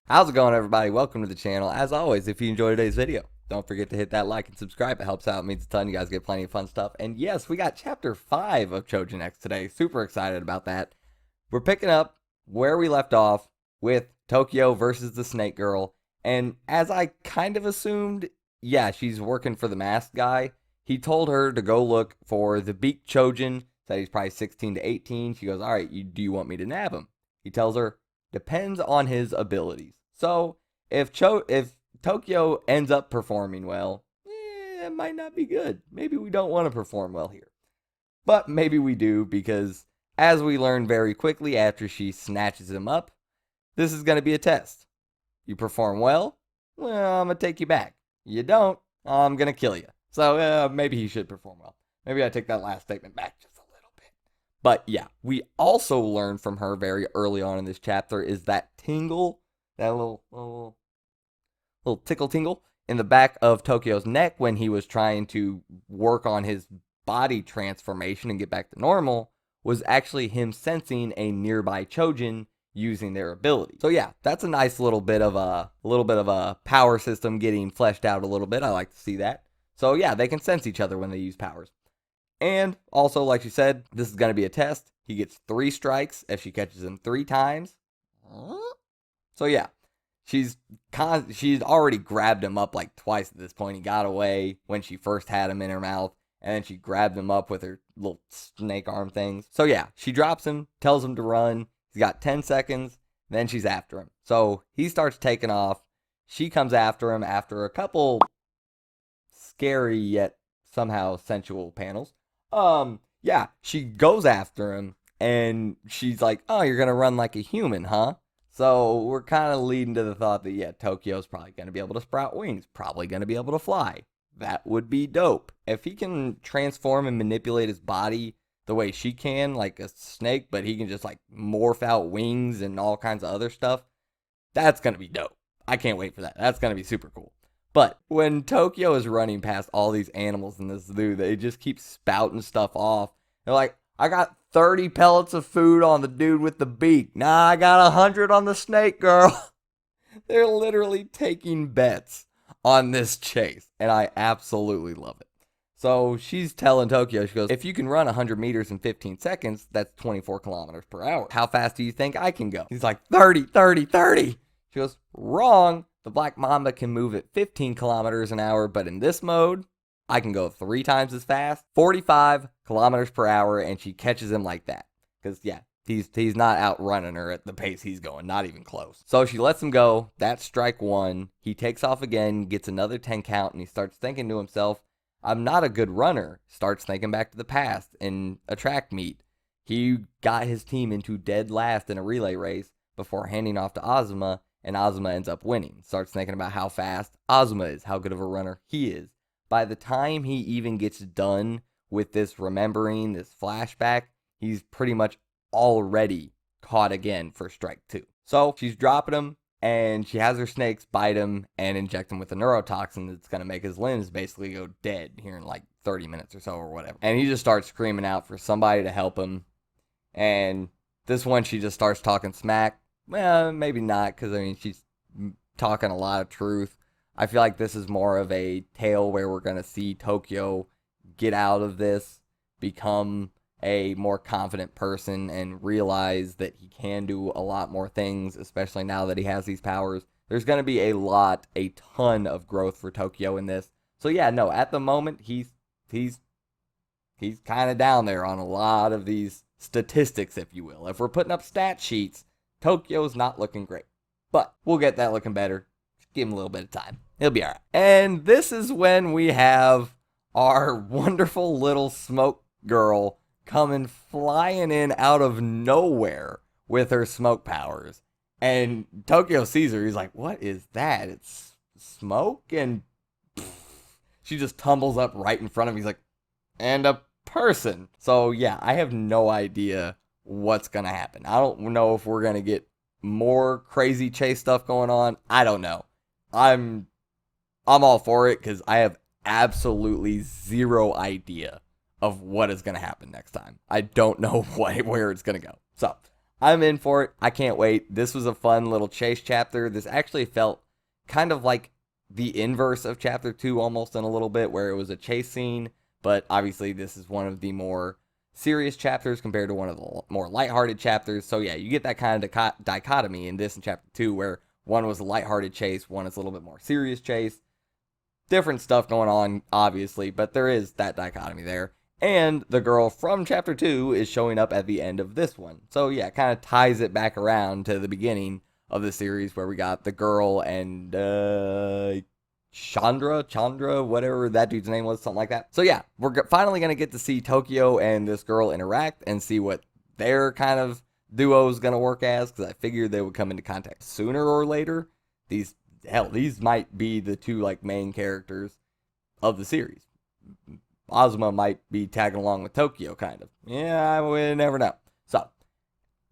How's it going, everybody? Welcome to the channel. As always, if you enjoyed today's video, don't forget to hit that like and subscribe. It helps out. It means a ton. You guys get plenty of fun stuff. And yes, we got chapter 5 of Choujin X today. Super excited about that. We're picking up where we left off with Tokyo versus the Snake Girl. And as I kind of assumed, yeah, she's working for the masked guy. He told her to go look for the beaked Choujin. Said he's probably 16 to 18. She goes, all right, do you want me to nab him? He tells her, depends on his abilities. So if Tokyo ends up performing well, it might not be good. Maybe we don't want to perform well here. But maybe we do, because as we learn very quickly after she snatches him up, this is going to be a test. You perform well, I'm going to take you back. You don't, I'm going to kill you. So maybe he should perform well. Maybe I take that last statement back just a little bit. But yeah, we also learn from her very early on in this chapter is that tingle, that little tickle tingle in the back of Tokyo's neck when he was trying to work on his body transformation and get back to normal was actually him sensing a nearby Choujin using their ability. So yeah, that's a nice little bit of a power system getting fleshed out a little bit. I like to see that. So yeah, they can sense each other when they use powers. And also, like she said, this is going to be a test. He gets 3 strikes if she catches him 3 times. So yeah, she's already grabbed him up like twice at this point. He got away when she first had him in her mouth, and then she grabbed him up with her little snake arm things. So yeah, she drops him, tells him to run. He's got 10 seconds, then she's after him. So he starts taking off. She comes after him after a couple scary yet somehow sensual panels. Yeah, she goes after him, and she's like, oh, you're gonna run like a human, huh? So we're kind of leading to the thought that, yeah, Tokyo's probably going to be able to sprout wings, probably going to be able to fly. That would be dope. If he can transform and manipulate his body the way she can, like a snake, but he can just like morph out wings and all kinds of other stuff, that's going to be dope. I can't wait for that. That's going to be super cool. But when Tokyo is running past all these animals in this zoo, they just keep spouting stuff off. They're like, I got 30 pellets of food on the dude with the beak. Nah, I got 100 on the snake girl. They're literally taking bets on this chase, and I absolutely love it. So she's telling Tokyo, she goes, if you can run 100 meters in 15 seconds, that's 24 kilometers per hour. How fast do you think I can go? He's like, 30, 30, 30. She goes, wrong. The Black Mamba can move at 15 kilometers an hour, but in this mode, I can go 3 times as fast, 45 kilometers per hour, and she catches him like that. Because, yeah, he's not outrunning her at the pace he's going, not even close. So she lets him go. That's strike 1. He takes off again, gets another 10 count, and he starts thinking to himself, I'm not a good runner. Starts thinking back to the past in a track meet. He got his team into dead last in a relay race before handing off to Azuma, and Azuma ends up winning. Starts thinking about how fast Azuma is, how good of a runner he is. By the time he even gets done with this remembering, this flashback, he's pretty much already caught again for strike 2. So she's dropping him, and she has her snakes bite him and inject him with a neurotoxin that's going to make his limbs basically go dead here in like 30 minutes or so or whatever. And he just starts screaming out for somebody to help him. And this one, she just starts talking smack. Well, maybe not, because I mean, she's talking a lot of truth. I feel like this is more of a tale where we're going to see Tokyo get out of this, become a more confident person, and realize that he can do a lot more things, especially now that he has these powers. There's going to be a ton of growth for Tokyo in this. So yeah, no, at the moment, he's kind of down there on a lot of these statistics, if you will. If we're putting up stat sheets, Tokyo's not looking great. But we'll get that looking better. Just give him a little bit of time. He'll be alright. And this is when we have our wonderful little smoke girl coming flying in out of nowhere with her smoke powers. And Tokyo sees her. He's like, what is that? It's smoke? And she just tumbles up right in front of him. He's like, and a person. So yeah, I have no idea what's going to happen. I don't know if we're going to get more crazy chase stuff going on. I don't know. I'm all for it, because I have absolutely zero idea of what is going to happen next time. I don't know where it's going to go. So I'm in for it. I can't wait. This was a fun little chase chapter. This actually felt kind of like the inverse of chapter 2 almost in a little bit, where it was a chase scene, but obviously this is one of the more serious chapters compared to one of the more lighthearted chapters. So yeah, you get that kind of dichotomy in this in chapter 2, where one was a lighthearted chase, one is a little bit more serious chase. Different stuff going on, obviously, but there is that dichotomy there. And the girl from chapter 2 is showing up at the end of this one. So yeah, kind of ties it back around to the beginning of the series, where we got the girl and Chandra, whatever that dude's name was, something like that. So yeah, we're finally going to get to see Tokyo and this girl interact and see what their kind of duo is going to work as, because I figured they would come into contact sooner or later. These might be the two like main characters of the series. Ozma might be tagging along with Tokyo, kind of. Yeah, we never know. So,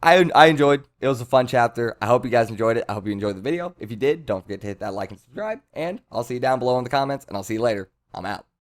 I enjoyed. It was a fun chapter. I hope you guys enjoyed it. I hope you enjoyed the video. If you did, don't forget to hit that like and subscribe. And I'll see you down below in the comments, and I'll see you later. I'm out.